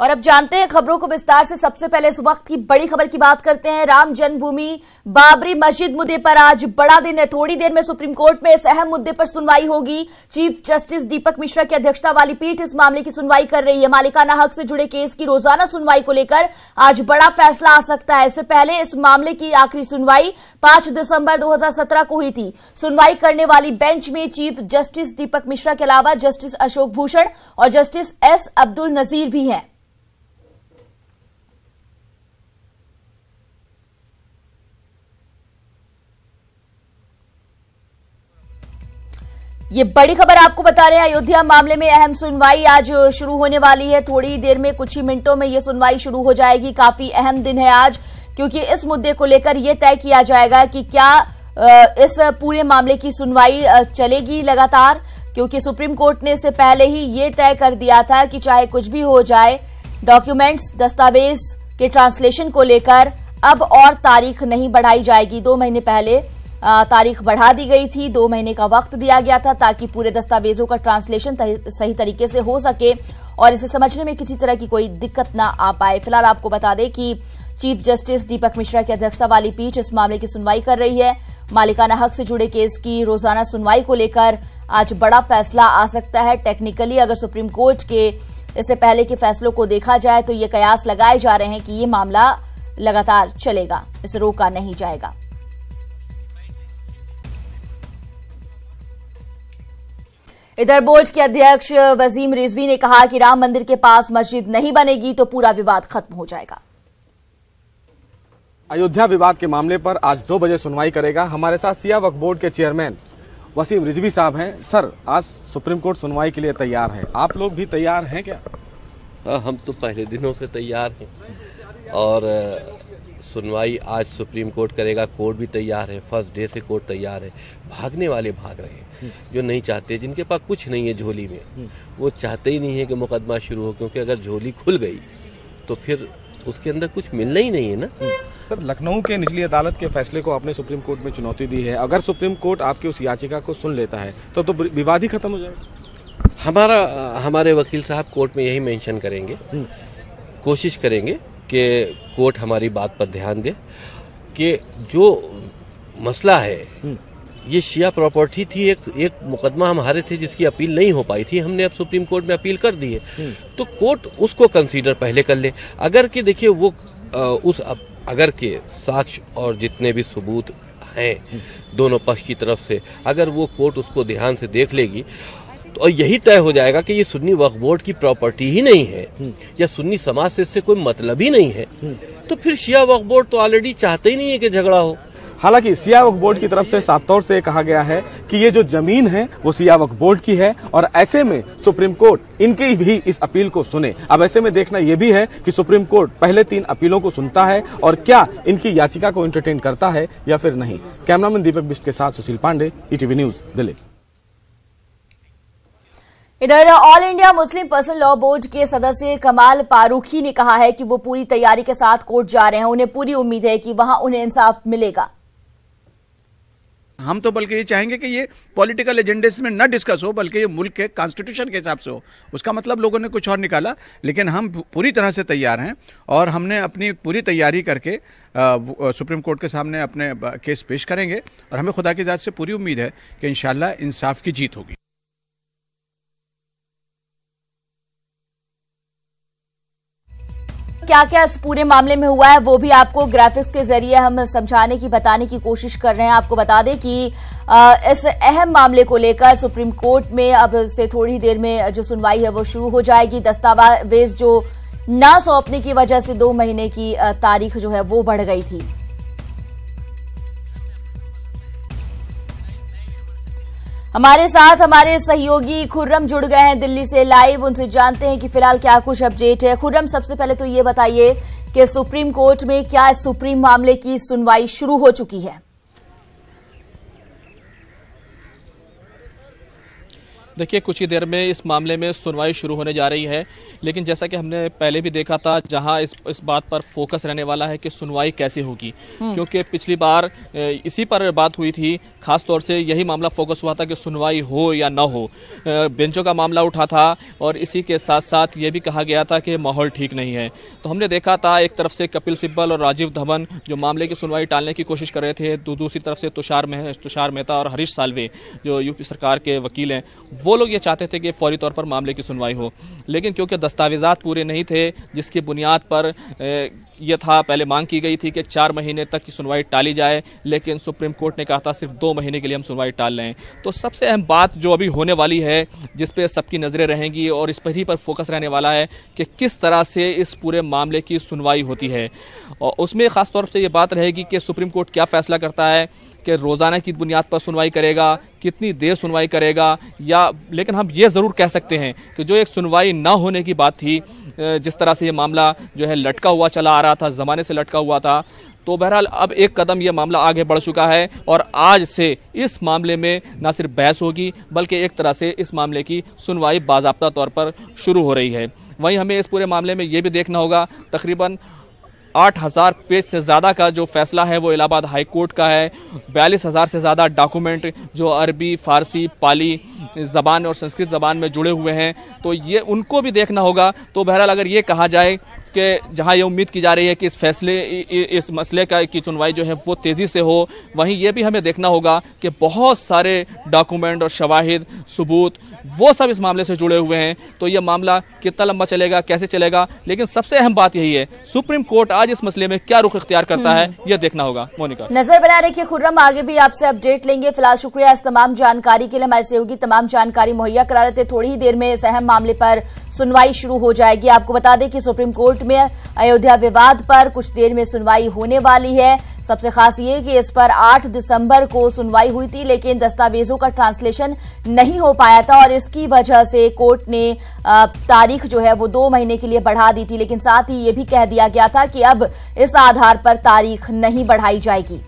और अब जानते हैं खबरों को विस्तार से। सबसे पहले इस वक्त की बड़ी खबर की बात करते हैं। राम जन्मभूमि बाबरी मस्जिद मुद्दे पर आज बड़ा दिन है। थोड़ी देर में सुप्रीम कोर्ट में इस अहम मुद्दे पर सुनवाई होगी। चीफ जस्टिस दीपक मिश्रा की अध्यक्षता वाली पीठ इस मामले की सुनवाई कर रही है। मालिकाना हक से जुड़े केस की रोजाना सुनवाई को लेकर आज बड़ा फैसला आ सकता है। इससे पहले इस मामले की आखिरी सुनवाई 5 दिसंबर 2017 को हुई थी। सुनवाई करने वाली बेंच में चीफ जस्टिस दीपक मिश्रा के अलावा जस्टिस अशोक भूषण और जस्टिस एस अब्दुल नजीर भी हैं। ये बड़ी खबर आपको बता रहे हैं। अयोध्या मामले में अहम सुनवाई आज शुरू होने वाली है। थोड़ी देर में, कुछ ही मिनटों में ये सुनवाई शुरू हो जाएगी। काफी अहम दिन है आज, क्योंकि इस मुद्दे को लेकर यह तय किया जाएगा कि क्या इस पूरे मामले की सुनवाई चलेगी लगातार, क्योंकि सुप्रीम कोर्ट ने इससे पहले ही ये तय कर दिया था कि चाहे कुछ भी हो जाए, डॉक्यूमेंट्स, दस्तावेज के ट्रांसलेशन को लेकर अब और तारीख नहीं बढ़ाई जाएगी। 2 महीने पहले तारीख बढ़ा दी गई थी। 2 महीने का वक्त दिया गया था ताकि पूरे दस्तावेजों का ट्रांसलेशन सही तरीके से हो सके और इसे समझने में किसी तरह की कोई दिक्कत ना आ पाए। फिलहाल आपको बता दें कि चीफ जस्टिस दीपक मिश्रा की अध्यक्षता वाली पीठ इस मामले की सुनवाई कर रही है। मालिकाना हक से जुड़े केस की रोजाना सुनवाई को लेकर आज बड़ा फैसला आ सकता है। टेक्निकली अगर सुप्रीम कोर्ट के इससे पहले के फैसलों को देखा जाए तो ये कयास लगाए जा रहे हैं कि ये मामला लगातार चलेगा, इसे रोका नहीं जाएगा। इधर बोर्ड के अध्यक्ष वसीम रिजवी ने कहा कि राम मंदिर के पास मस्जिद नहीं बनेगी तो पूरा विवाद खत्म हो जाएगा। अयोध्या विवाद के मामले पर आज 2 बजे सुनवाई करेगा। हमारे साथ सिया वक्फ बोर्ड के चेयरमैन वसीम रिजवी साहब हैं। सर, आज सुप्रीम कोर्ट सुनवाई के लिए तैयार है, आप लोग भी तैयार हैं क्या? हम तो पहले दिनों से तैयार हैं और सुनवाई आज सुप्रीम कोर्ट करेगा। कोर्ट भी तैयार है, फर्स्ट डे से कोर्ट तैयार है। भागने वाले भाग रहे हैं, जो नहीं चाहते, जिनके पास कुछ नहीं है झोली में, वो चाहते ही नहीं है कि मुकदमा शुरू हो, क्योंकि अगर झोली खुल गई तो फिर उसके अंदर कुछ मिलना ही नहीं है ना। सर, लखनऊ के निचली अदालत के फैसले को आपने सुप्रीम कोर्ट में चुनौती दी है। अगर सुप्रीम कोर्ट आपकी उस याचिका को सुन लेता है तो विवाद ही खत्म हो जाएगा। हमारे वकील साहब कोर्ट में यही मेंशन करेंगे, कोशिश करेंगे कि कोर्ट हमारी बात पर ध्यान दे कि जो मसला है ये शिया प्रॉपर्टी थी। एक मुकदमा हम हारे थे जिसकी अपील नहीं हो पाई थी, हमने अब सुप्रीम कोर्ट में अपील कर दी है, तो कोर्ट उसको कंसीडर पहले कर ले। अगर कि देखिए वो अगर के साक्ष्य और जितने भी सबूत हैं दोनों पक्ष की तरफ से, अगर वो कोर्ट उसको ध्यान से देख लेगी तो यही तय हो जाएगा कि ये सुन्नी वक्फ बोर्ड की प्रॉपर्टी ही नहीं है या सुन्नी समाज से इससे कोई मतलब ही नहीं है, तो फिर शिया वक्फ बोर्ड तो ऑलरेडी चाहते ही नहीं है कि झगड़ा हो। हालांकि सिया वक्फ बोर्ड की तरफ से साफ तौर से कहा गया है कि ये जो जमीन है वो सिया वक्फ बोर्ड की है और ऐसे में सुप्रीम कोर्ट इनकी भी इस अपील को सुने। अब ऐसे में देखना यह भी है कि सुप्रीम कोर्ट पहले 3 अपीलों को सुनता है और क्या इनकी याचिका को एंटरटेन करता है या फिर नहीं। कैमरामैन दीपक बिष्ट के साथ सुशील पांडे, ईटीवी न्यूज, दिल्ली। इधर all India Muslim personal law board के सदस्य कमाल फारूकी ने कहा है कि वो पूरी तैयारी के साथ कोर्ट जा रहे हैं। उन्हें पूरी उम्मीद है कि वहां उन्हें इंसाफ मिलेगा। हम तो बल्कि ये चाहेंगे कि ये पॉलिटिकल एजेंडे में न डिस्कस हो, बल्कि ये मुल्क के कॉन्स्टिट्यूशन के हिसाब से हो। उसका मतलब लोगों ने कुछ और निकाला, लेकिन हम पूरी तरह से तैयार हैं और हमने अपनी पूरी तैयारी करके सुप्रीम कोर्ट के सामने अपने केस पेश करेंगे और हमें खुदा की ज़ात से पूरी उम्मीद है कि इंशाल्लाह इंसाफ की जीत होगी। क्या क्या इस पूरे मामले में हुआ है वो भी आपको ग्राफिक्स के जरिए हम समझाने की, बताने की कोशिश कर रहे हैं। आपको बता दें कि इस अहम मामले को लेकर सुप्रीम कोर्ट में अब से थोड़ी देर में जो सुनवाई है वो शुरू हो जाएगी। दस्तावेज जो ना सौंपने की वजह से 2 महीने की तारीख जो है वो बढ़ गई थी। हमारे साथ हमारे सहयोगी खुर्रम जुड़ गए हैं दिल्ली से लाइव, उनसे जानते हैं कि फिलहाल क्या कुछ अपडेट है। खुर्रम, सबसे पहले तो ये बताइए कि सुप्रीम कोर्ट में क्या सुप्रीम मामले की सुनवाई शुरू हो चुकी है? देखिए, कुछ ही देर में इस मामले में सुनवाई शुरू होने जा रही है, लेकिन जैसा कि हमने पहले भी देखा था, जहां इस बात पर फोकस रहने वाला है कि सुनवाई कैसे होगी, क्योंकि पिछली बार इसी पर बात हुई थी। खास तौर से यही मामला फोकस हुआ था कि सुनवाई हो या ना हो। बेंचों का मामला उठा था और इसी के साथ साथ ये भी कहा गया था कि माहौल ठीक नहीं है। तो हमने देखा था एक तरफ से कपिल सिब्बल और राजीव धवन जो मामले की सुनवाई टालने की कोशिश कर रहे थे, दूसरी तरफ से तुषार मेहता और हरीश साल्वे जो यूपी सरकार के वकील हैं, वो लोग ये चाहते थे कि फौरी तौर पर मामले की सुनवाई हो। लेकिन क्योंकि दस्तावेजात पूरे नहीं थे, जिसकी बुनियाद पर यह था, पहले मांग की गई थी कि 4 महीने तक की सुनवाई टाली जाए, लेकिन सुप्रीम कोर्ट ने कहा था सिर्फ 2 महीने के लिए हम सुनवाई टाल लें। तो सबसे अहम बात जो अभी होने वाली है, जिस पे सबकी नजरें रहेंगी और इस पर ही पर फोकस रहने वाला है कि किस तरह से इस पूरे मामले की सुनवाई होती है। और उसमें खास तौर से ये बात रहेगी कि सुप्रीम कोर्ट क्या फैसला करता है, कि रोजाना की बुनियाद पर सुनवाई करेगा, कितनी देर सुनवाई करेगा, या लेकिन हम ये जरूर कह सकते हैं कि जो एक सुनवाई ना होने की बात थी, जिस तरह से ये मामला जो है लटका हुआ चला आ रहा था, जमाने से लटका हुआ था, तो बहरहाल अब एक कदम ये मामला आगे बढ़ चुका है और आज से इस मामले में न सिर्फ बहस होगी बल्कि एक तरह से इस मामले की सुनवाई बाज़ाब्ता तौर पर शुरू हो रही है। वहीं हमें इस पूरे मामले में ये भी देखना होगा, तकरीबन 8000 पेज से ज़्यादा का जो फैसला है वो इलाहाबाद हाई कोर्ट का है। 42,000 से ज़्यादा डॉक्यूमेंट जो अरबी, फारसी, पाली ज़बान और संस्कृत ज़बान में जुड़े हुए हैं, तो ये उनको भी देखना होगा। तो बहरहाल अगर ये कहा जाए कि जहां ये उम्मीद की जा रही है कि इस मसले की सुनवाई जो है वो तेज़ी से हो, वहीं ये भी हमें देखना होगा कि बहुत सारे डॉक्यूमेंट और शवाहिद, सबूत वो सब इस मामले से जुड़े हुए हैं। तो ये मामला कितना लंबा चलेगा, कैसे चलेगा, लेकिन सबसे अहम बात यही है सुप्रीम कोर्ट आज इस मसले में क्या रुख इख्तियार करता है, यह देखना होगा। मोनिका, नजर बना रखिए खुर्रम, आगे भी आपसे अपडेट लेंगे। फिलहाल शुक्रिया इस तमाम जानकारी के लिए। हमारे सहयोगी तमाम जानकारी मुहैया करा रहे थे। थोड़ी ही देर में इस अहम मामले पर सुनवाई शुरू हो जाएगी। आपको बता दें कि सुप्रीम कोर्ट में अयोध्या विवाद पर कुछ देर में सुनवाई होने वाली है। सबसे खास ये कि इस पर 8 दिसंबर को सुनवाई हुई थी, लेकिन दस्तावेजों का ट्रांसलेशन नहीं हो पाया था और इसकी वजह से कोर्ट ने तारीख जो है वो 2 महीने के लिए बढ़ा दी थी। लेकिन साथ ही ये भी कह दिया गया था कि अब इस आधार पर तारीख नहीं बढ़ाई जाएगी।